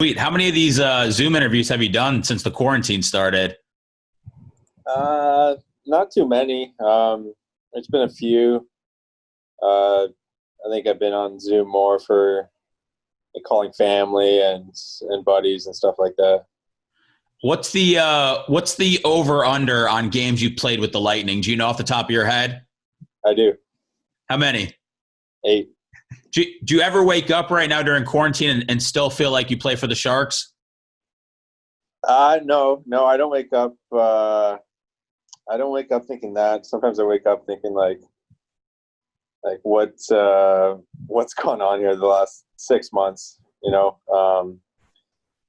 Sweet. How many of these Zoom interviews have you done since the quarantine started? Uh, Not too many. It's been a few. I think I've been on Zoom more for like, calling family and buddies and stuff like that. What's the over under on games you played with the Lightning? Do you know off the top of your head? I do. How many? 8. Do you ever wake up right now during quarantine and still feel like you play for the Sharks? No, I don't wake up. I don't wake up thinking that. Sometimes I wake up thinking like what's gone on here the last 6 months.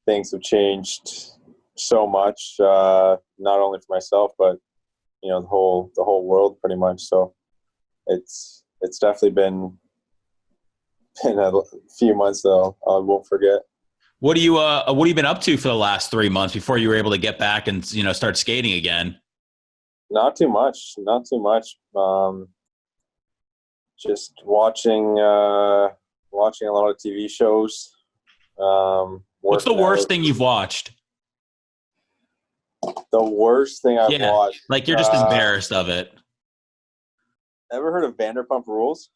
Things have changed so much, not only for myself, but the whole world pretty much. So it's definitely been a few months though. I won't forget. What have you been up to for the last 3 months before you were able to get back and start skating again? Not too much. Not too much. Just watching a lot of TV shows. What's the Working worst out. thing you've watched? The worst thing I've Yeah, watched. like you're just embarrassed of it. Ever heard of Vanderpump Rules?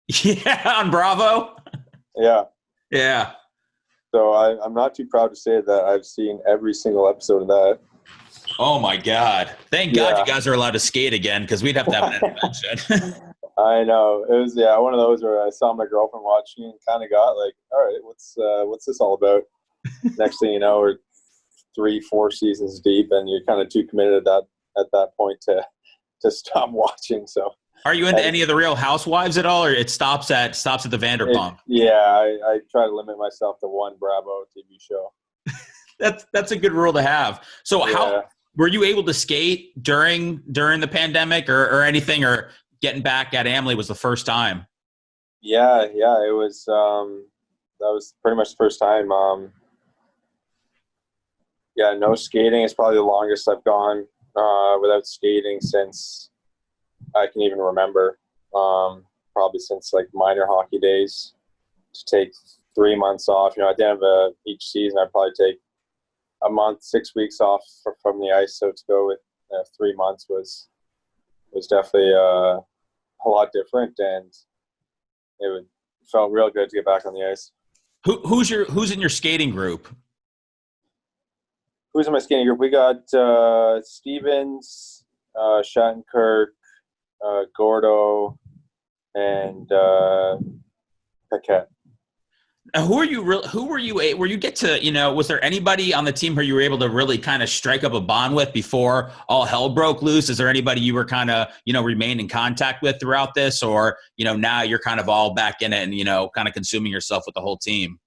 Yeah, on Bravo. Yeah. Yeah. So I'm not too proud to say that I've seen every single episode of that. Oh my God! Thank God you Yeah. guys are allowed to skate again because we'd have to have an intervention. I know. It was one of those where I saw my girlfriend watching and kind of got like, all right, what's this all about? Next thing you know, we're 3-4 seasons deep, and you're kind of too committed at that point to stop watching. So Are you into any of the Real Housewives at all, or it stops at the Vanderpump? I try to limit myself to one Bravo TV show. That's a good rule to have. So Yeah. how were you able to skate during the pandemic or anything, or getting back at Amley was the first time? Yeah, it was that was pretty much the first time. Yeah, no skating is probably the longest I've gone without skating since I can even remember. Probably since like minor hockey days. To take 3 months off. At the end of each season, I'd probably take a month, 6 weeks off from the ice. So to go with 3 months was definitely a lot different, and felt real good to get back on the ice. Who's in your skating group? Who's in my skating group? We got Stevens, Shattenkirk, Gordo, and Paquette. Now, who were you? Were you get to? Was there anybody on the team who you were able to really kind of strike up a bond with before all hell broke loose? Is there anybody you were kind of remained in contact with throughout this, or now you're kind of all back in it and kind of consuming yourself with the whole team?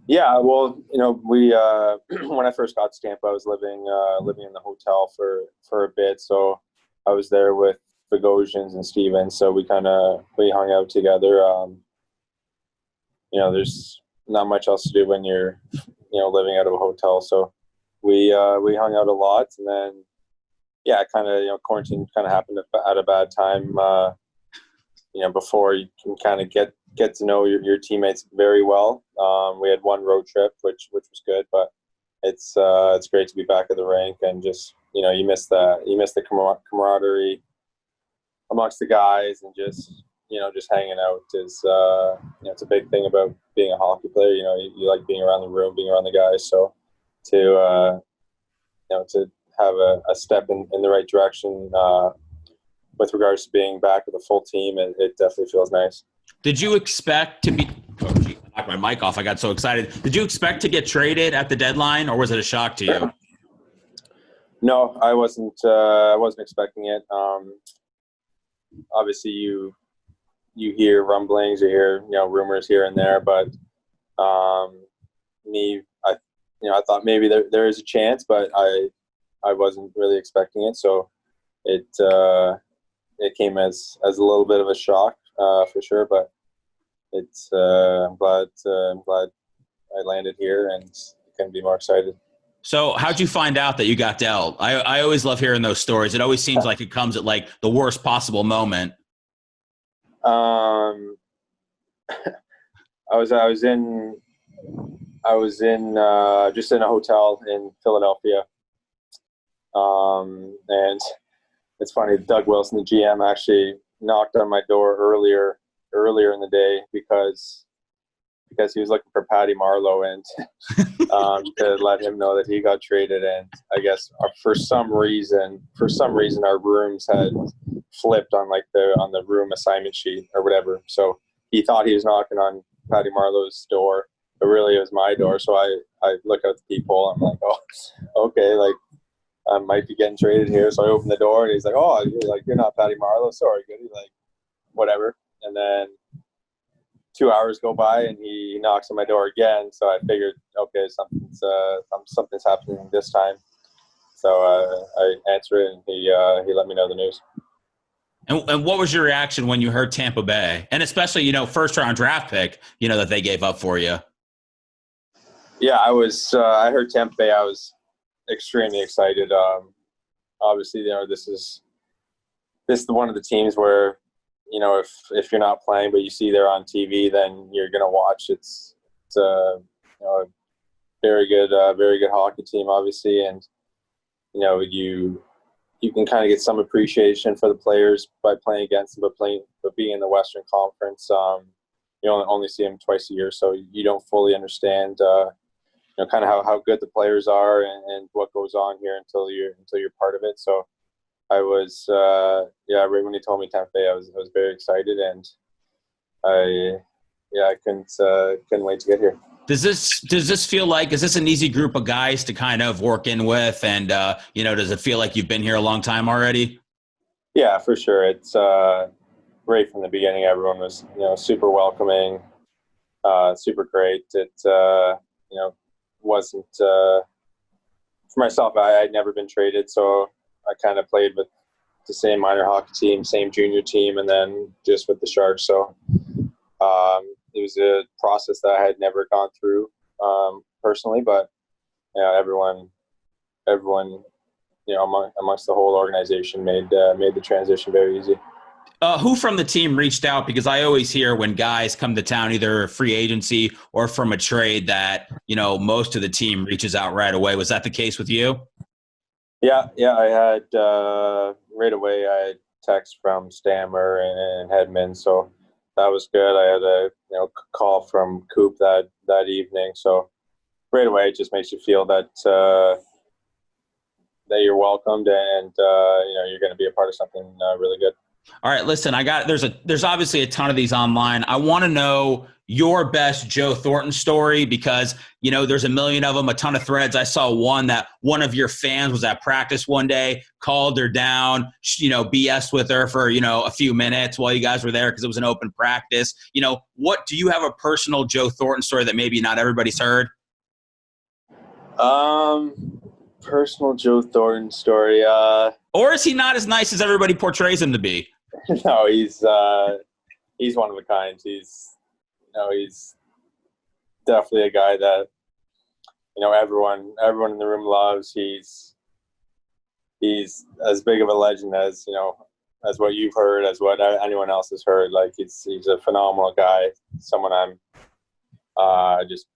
Yeah, well, we when I first got to Tampa, I was living in the hotel for a bit, so I was there with Bogosians and Stevens, so we hung out together. There's not much else to do when you're living out of a hotel, so we hung out a lot, and then quarantine kind of happened at a bad time. Before you can kind of get to know your teammates very well. We had one road trip, which was good, but it's great to be back at the rink, and just you miss the camaraderie amongst the guys, and just hanging out is it's a big thing about being a hockey player. You like being around the room, being around the guys. So to have a step in the right direction with regards to being back with a full team, it definitely feels nice. Did you expect to be? Oh, gee, I knocked my mic off. I got so excited. Did you expect to get traded at the deadline, or was it a shock to you? No, I wasn't. I wasn't expecting it. Obviously, you hear rumblings, you hear rumors here and there, but I thought maybe there is a chance, but I wasn't really expecting it. So it came as a little bit of a shock for sure, but I'm glad I landed here and couldn't be more excited. So how'd you find out that you got dealt? I always love hearing those stories. It always seems like it comes at like the worst possible moment. I was in I was in just in a hotel in Philadelphia, and it's funny. Doug Wilson, the GM, actually knocked on my door earlier in the day because he was looking for Patty Marleau and to let him know that he got traded. And I guess for some reason our rooms had flipped on the room assignment sheet or whatever. So he thought he was knocking on Patty Marleau's door, but really it was my door. So I look at the people. I'm like, oh, okay, like I might be getting traded here. So I open the door and he's like, oh, you're not Patty Marleau. Sorry, good. He's like, whatever. And then 2 hours go by and he knocks on my door again. So I figured, okay, something's happening this time. So I answer it and he let me know the news. And what was your reaction when you heard Tampa Bay, and especially, first round draft pick, that they gave up for you? Yeah, I heard Tampa Bay. I was extremely excited. Obviously, this is one of the teams where, if you're not playing, but you see they're on TV, then you're going to watch. It's a very good hockey team, obviously. And, you can kind of get some appreciation for the players by playing against them, but being in the Western Conference, you only see them twice a year. So you don't fully understand, kind of how good the players are and what goes on here until you're part of it. So I was, right when he told me Tampa Bay, I was very excited, and I couldn't wait to get here. Does this feel like, is this an easy group of guys to kind of work in with? And, does it feel like you've been here a long time already? Yeah, for sure. It's right from the beginning. Everyone was, super welcoming, super great. It, wasn't, for myself, I'd never been traded. So I kind of played with the same minor hockey team, same junior team, and then just with the Sharks. So it was a process that I had never gone through personally, but everyone, amongst the whole organization made the transition very easy. Who from the team reached out? Because I always hear when guys come to town, either free agency or from a trade, that most of the team reaches out right away. Was that the case with you? Yeah. I had right away. I had text from Stammer and Hedman, so that was good. I had a call from Coop that evening, so right away it just makes you feel that that you're welcomed and you're going to be a part of something really good. All right, listen, there's obviously a ton of these online. I want to know your best Joe Thornton story, because, there's a million of them, a ton of threads. I saw one that one of your fans was at practice one day, called her down, BS with her for, a few minutes while you guys were there because it was an open practice. What do you have a personal Joe Thornton story that maybe not everybody's heard? Personal Joe Thornton story. Or is he not as nice as everybody portrays him to be? No, he's one of a kind. He's definitely a guy that everyone in the room loves. He's as big of a legend as as what you've heard, as what anyone else has heard. Like he's a phenomenal guy. Someone I'm just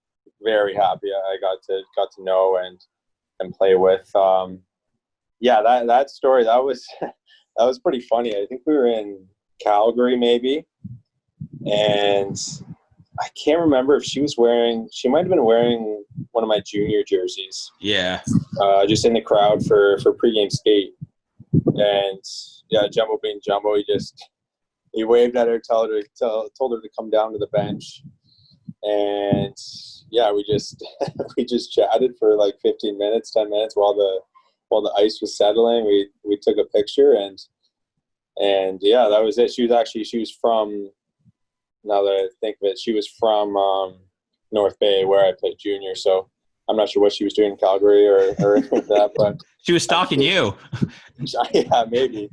very happy I got to know and play with. That story, that was pretty funny. I think we were in Calgary maybe, and I can't remember if she might have been wearing one of my junior jerseys. Yeah. Just in the crowd for pregame skate. And Jumbo being Jumbo, he waved at her, told her to come down to the bench. And we just we just chatted for like 10 minutes while the ice was settling. We took a picture and that was it. She was from, now that I think of it, she was from North Bay, where I played junior. So I'm not sure what she was doing in Calgary or anything like that, but she was stalking you. Yeah, maybe.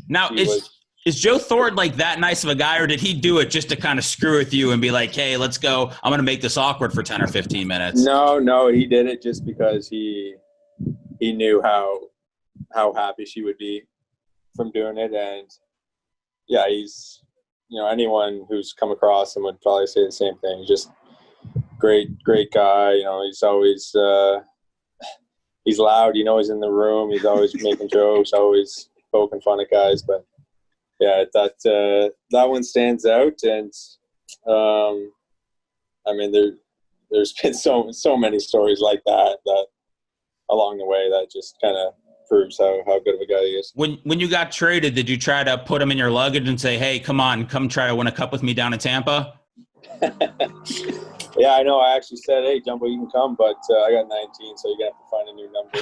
Now, is Joe Thornton like that nice of a guy, or did he do it just to kind of screw with you and be like, hey, let's go, I'm going to make this awkward for 10 or 15 minutes? No, he did it just because he knew how happy she would be from doing it. And he's, anyone who's come across him would probably say the same thing. great guy. He's always he's loud. He's in the room. He's always making jokes, always poking fun at guys. But yeah, that one stands out. And there's been so many stories like that along the way that just kind of proves how good of a guy he is. When you got traded, did you try to put him in your luggage and say, "Hey, come try to win a cup with me down in Tampa"? Yeah, I know. I actually said, "Hey, Jumbo, you can come, but I got 19, so you're gonna have to find a new number."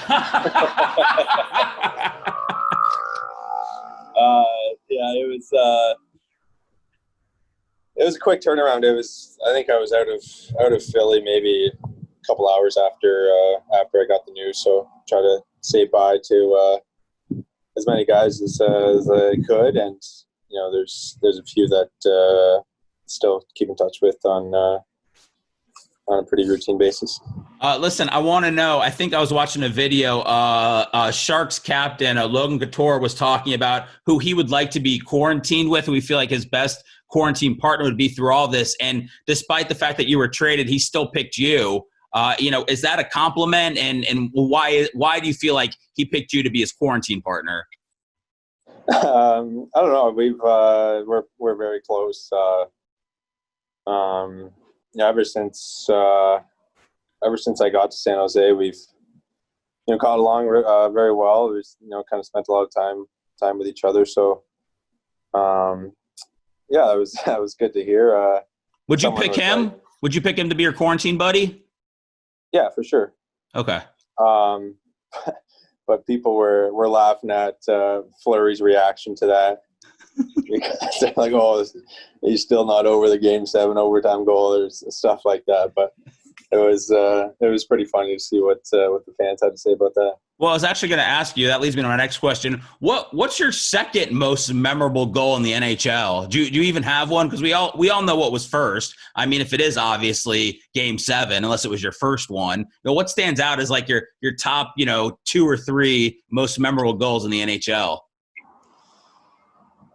Yeah, it was a quick turnaround. I think I was out of Philly maybe a couple hours after I got the news. So try to say bye to as many guys as I could, and there's a few that still keep in touch with on a pretty routine basis. Listen, I want to know, I think I was watching a video, Sharks captain Logan Couture was talking about who he would like to be quarantined with, who we feel like his best quarantine partner would be through all this. And despite the fact that you were traded, he still picked you. Is that a compliment? And why do you feel like he picked you to be his quarantine partner? I don't know. We're very close. Ever since I got to San Jose, we've got along very well. We've kind of spent a lot of time with each other. So that was good to hear. Would you pick him? Would you pick him to be your quarantine buddy? Yeah, for sure. Okay. But people were laughing at Fleury's reaction to that. Because they're like, "Oh, he's still not over the Game 7 overtime goal," or stuff like that. But it was pretty funny to see what the fans had to say about that. Well, I was actually going to ask you. That leads me to my next question. What's your second most memorable goal in the NHL? Do you even have one? Because we all know what was first. I mean, if it is obviously Game 7, unless it was your first one, what stands out is like your top 2 or 3 most memorable goals in the NHL.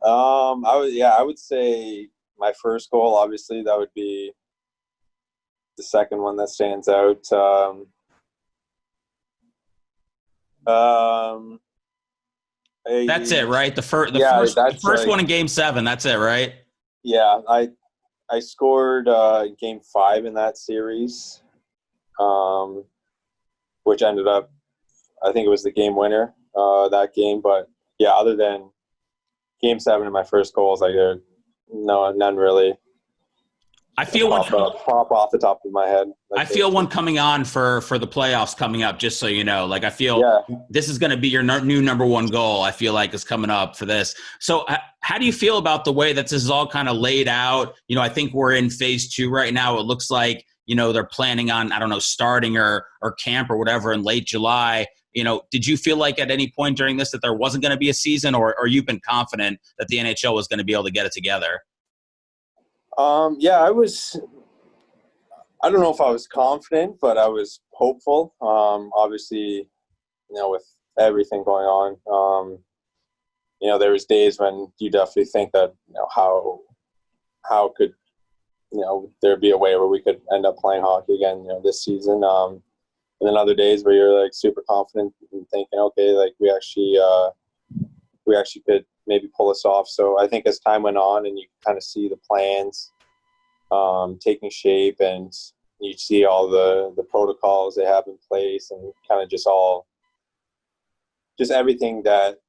I would say my first goal, obviously, that would be the second one that stands out. That's it, right? The first one in Game 7. That's it, right? Yeah, I scored Game 5 in that series, which ended up, I think it was the game winner, that game. But yeah, other than Game 7 and my first goal is like none really. I feel one pop off the top of my head. I feel one coming on for the playoffs coming up. Just so you know, like I feel this is going to be your new number one goal. I feel like is coming up for this. So how do you feel about the way that this is all kind of laid out? I think we're in phase 2 right now. It looks like they're planning on starting or camp or whatever in late July. Did you feel like at any point during this that there wasn't going to be a season, or you've been confident that the NHL was going to be able to get it together? I was. I don't know if I was confident, but I was hopeful. Obviously, with everything going on, there was days when you definitely think that how could there be a way where we could end up playing hockey again this season. And then other days where you're like super confident and thinking, okay, like we actually could maybe pull this off. So I think as time went on and you kind of see the plans taking shape, and you see all the protocols they have in place, and kind of just everything that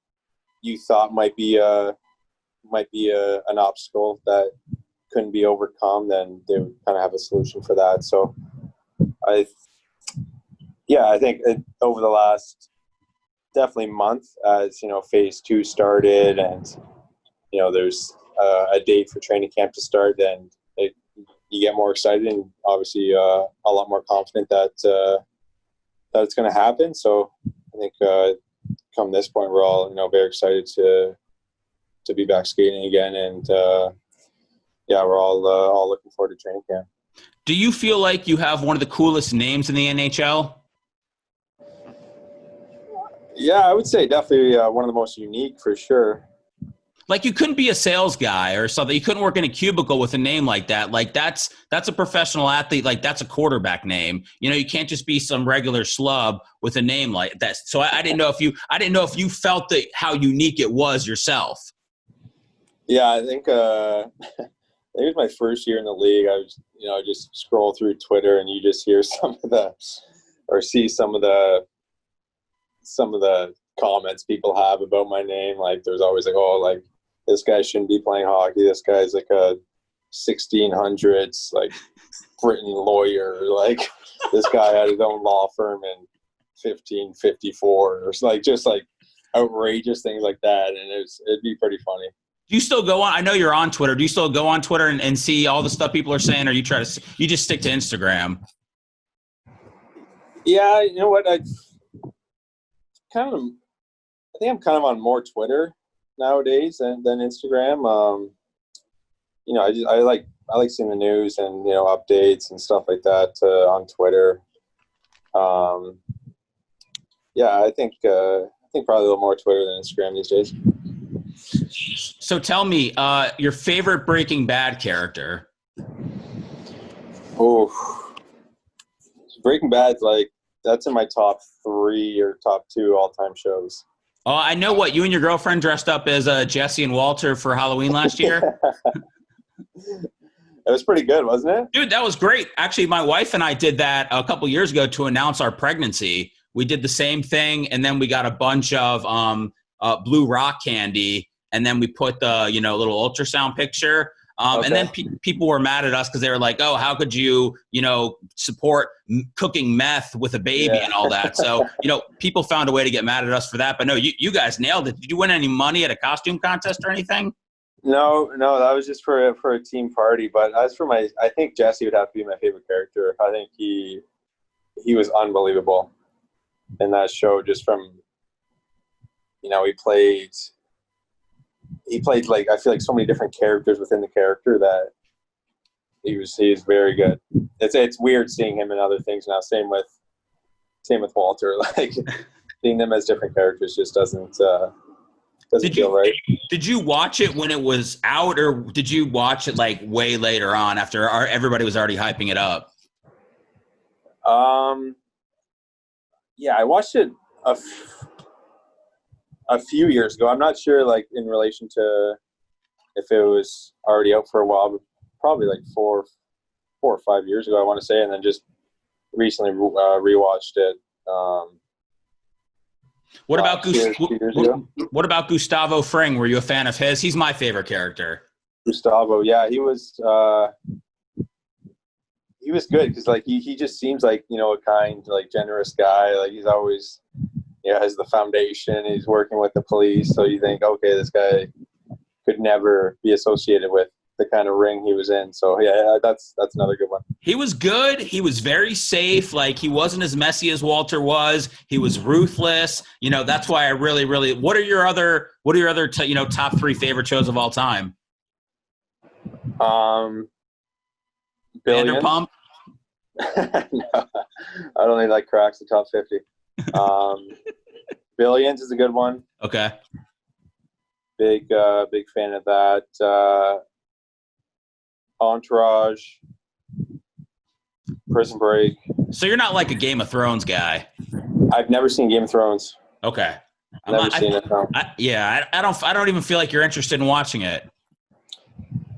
you thought might be an obstacle that couldn't be overcome, then they would kind of have a solution for that. So I think over the last definitely month, as phase 2 started, and there's a date for training camp to start, then you get more excited and obviously a lot more confident that it's going to happen. So I think come this point, we're all very excited to be back skating again, and we're all looking forward to training camp. Do you feel like you have one of the coolest names in the NHL? Yeah, I would say definitely one of the most unique for sure. Like you couldn't be a sales guy or something. You couldn't work in a cubicle with a name like that. Like that's a professional athlete. Like that's a quarterback name. You can't just be some regular schlub with a name like that. So I didn't know if you felt that how unique it was yourself. Yeah, I think it was my first year in the league. I was, just scroll through Twitter and you just hear see some of the comments people have about my name. Like there's always like, oh, like this guy shouldn't be playing hockey. This guy's like a 1600s like Britain lawyer. Like this guy had his own law firm in 1554 or like just like outrageous things like that. And it'd be pretty funny. Do you still go on? I know you're on Twitter. Do you still go on Twitter and see all the stuff people are saying, or you just stick to Instagram? Yeah, you know what? I think I'm kind of on more Twitter nowadays than Instagram. I like seeing the news and updates and stuff like that on Twitter. Yeah, I think probably a little more Twitter than Instagram these days. So tell me, your favorite Breaking Bad character. Oh, Breaking Bad's like that's in my top 3 or top 2 all-time shows. Oh, I know what you and your girlfriend dressed up as Jesse and Walter for Halloween last year. It was pretty good, wasn't it? Dude, that was great. Actually, my wife and I did that a couple years ago to announce our pregnancy. We did the same thing, and then we got a bunch of blue rock candy, and then we put the little ultrasound picture. Okay. And then people were mad at us because they were like, "Oh, how could you support cooking meth with a baby and all that?" So people found a way to get mad at us for that. But no, you guys nailed it. Did you win any money at a costume contest or anything? No, that was just for a team party. But as for I think Jesse would have to be my favorite character. I think he was unbelievable in that show. Just from he played like I feel like so many different characters within the character that he was very good. It's weird seeing him in other things now. Same with Walter. Like seeing them as different characters just doesn't feel right. Did you watch it when it was out, or did you watch it like way later on after everybody was already hyping it up? Yeah, I watched it a few years ago. I'm not sure, like in relation to if it was already out for a while, but probably like 4 or 5 years ago, I want to say, and then just recently rewatched it. What about Gustavo Fring? Were you a fan of his? He's my favorite character. Gustavo, yeah, he was good because like he just seems like a kind, like generous guy. Like he's always has the foundation. He's working with the police, so you think, okay, this guy could never be associated with the kind of ring he was in. So yeah, that's another good one. He was good. He was very safe. Like he wasn't as messy as Walter was. He was ruthless. That's why I really, really. What are your other top 3 favorite shows of all time? Billions. Vanderpump. No, I don't think that cracks the top 50. Billions is a good one. Okay. Big fan of that. Entourage, Prison Break. So you're not like a Game of Thrones guy. I've never seen Game of Thrones. Okay. Never seen it. No. I don't even feel like you're interested in watching it.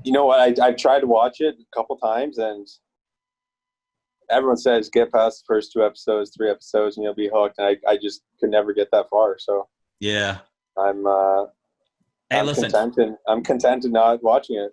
You know what? I've tried to watch it a couple times, and everyone says get past the first 2 episodes, 3 episodes, and you'll be hooked. And I just could never get that far. So yeah, I'm content in not watching it.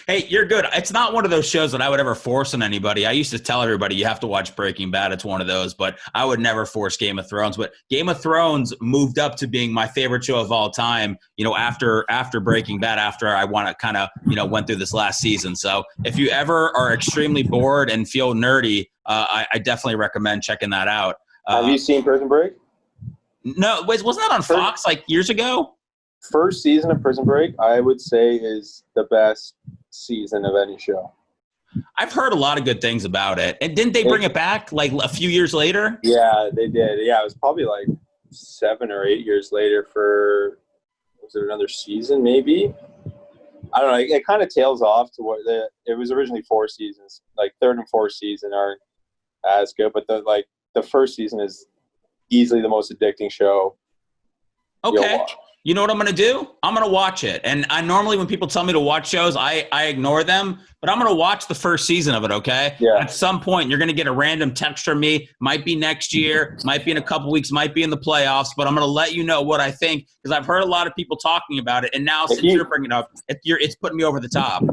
Hey, you're good. It's not one of those shows that I would ever force on anybody. I used to tell everybody you have to watch Breaking Bad. It's one of those, but I would never force Game of Thrones. But Game of Thrones moved up to being my favorite show of all time, after Breaking Bad, after I went through this last season. So if you ever are extremely bored and feel nerdy, I definitely recommend checking that out. Have you seen Prison Break? No, wasn't that on Fox like years ago? First season of Prison Break, I would say, is the best season of any show. I've heard a lot of good things about it. And didn't they bring it back like a few years later? Yeah, they did. Yeah, it was probably like 7 or 8 years later for was it another season maybe? I don't know. It kind of tails off to what it was originally 4 seasons. Like third and fourth season aren't as good, but the first season is easily the most addicting show. Okay. You know what I'm going to do? I'm going to watch it. And I normally, when people tell me to watch shows, I ignore them, but I'm going to watch the first season of it, okay? Yeah. At some point, you're going to get a random text from me. Might be next year, might be in a couple weeks, might be in the playoffs, but I'm going to let you know what I think because I've heard a lot of people talking about it. And now, since you're bringing it up, it's putting me over the top.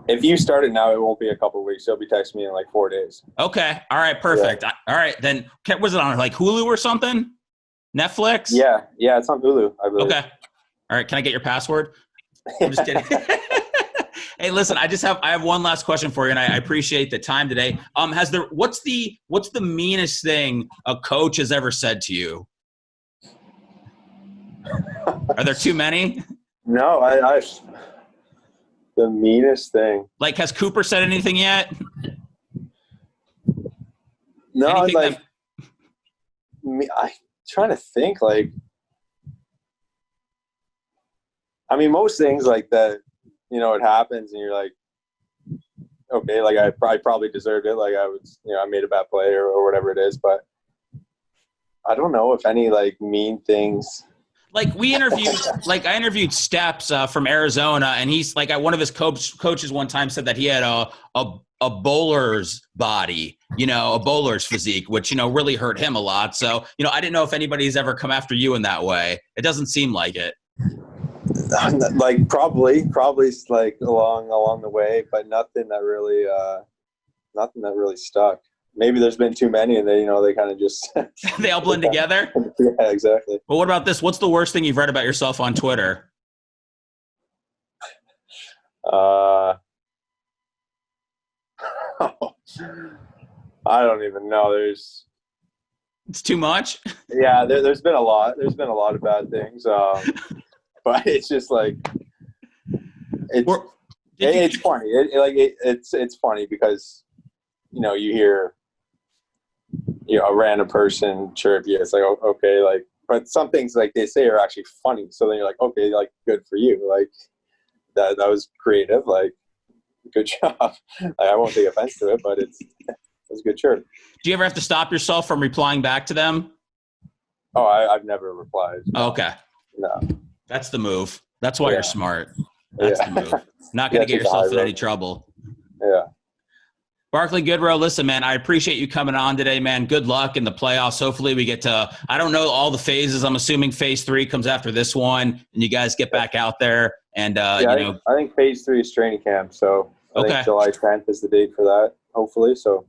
If you start it now, it won't be a couple of weeks. You'll be texting me in like 4 days. Okay. All right. Perfect. Yeah. All right. Then, was it on like Hulu or something? Netflix? Yeah. It's on Hulu, I believe. Okay. All right, can I get your password? I'm just kidding. Hey, listen, I have one last question for you, and I appreciate the time today. What's the meanest thing a coach has ever said to you? Are there too many? No, I the meanest thing. Like, has Cooper said anything yet? No, anything I'm trying to think like. I mean, most things like that, it happens and you're like, okay, like I probably deserved it. Like I made a bad play or whatever it is, but I don't know if any like mean things. Like I interviewed Steps from Arizona, and he's like, one of his coaches one time said that he had a bowler's body, a bowler's physique, which, really hurt him a lot. So, I didn't know if anybody's ever come after you in that way. It doesn't seem like it. Like probably like along the way, but nothing that really stuck. Maybe there's been too many and they kind of just they all blend together. Yeah, exactly. Well, what about this? What's the worst thing you've read about yourself on Twitter? I don't even know. It's too much. Yeah, there's been a lot. There's been a lot of bad things. But it's just like it's funny. It's funny because you hear a random person chirp you. It's like okay, like, but some things like they say are actually funny. So then you're like, okay, like good for you. Like that was creative. Like good job. Like, I won't take offense to it, but it's a good chirp. Do you ever have to stop yourself from replying back to them? Oh, I've never replied. Oh, okay. No. That's the move. That's why you're smart. That's the move. Not going to get yourself in any trouble. Yeah. Barclay Goodrow, listen, man, I appreciate you coming on today, man. Good luck in the playoffs. Hopefully we get to – I don't know all the phases. I'm assuming phase 3 comes after this one, and you guys get back out there. And, I think phase 3 is training camp, so I think July 10th is the date for that, hopefully. So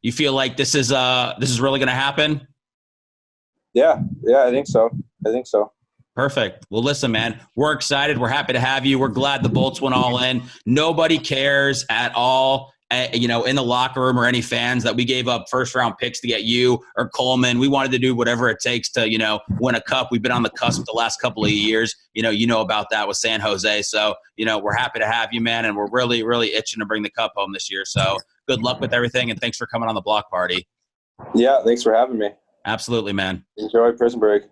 you feel like this is really going to happen? Yeah, I think so. Perfect. Well, listen, man, we're excited. We're happy to have you. We're glad the Bolts went all in. Nobody cares at all, in the locker room or any fans that we gave up first-round picks to get you or Coleman. We wanted to do whatever it takes to, win a cup. We've been on the cusp the last couple of years. You know about that with San Jose. So, we're happy to have you, man, and we're really, really itching to bring the cup home this year. So good luck with everything, and thanks for coming on the block party. Yeah, thanks for having me. Absolutely, man. Enjoy prison break.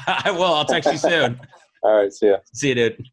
I will. I'll text you soon. All right. See ya. See you, dude.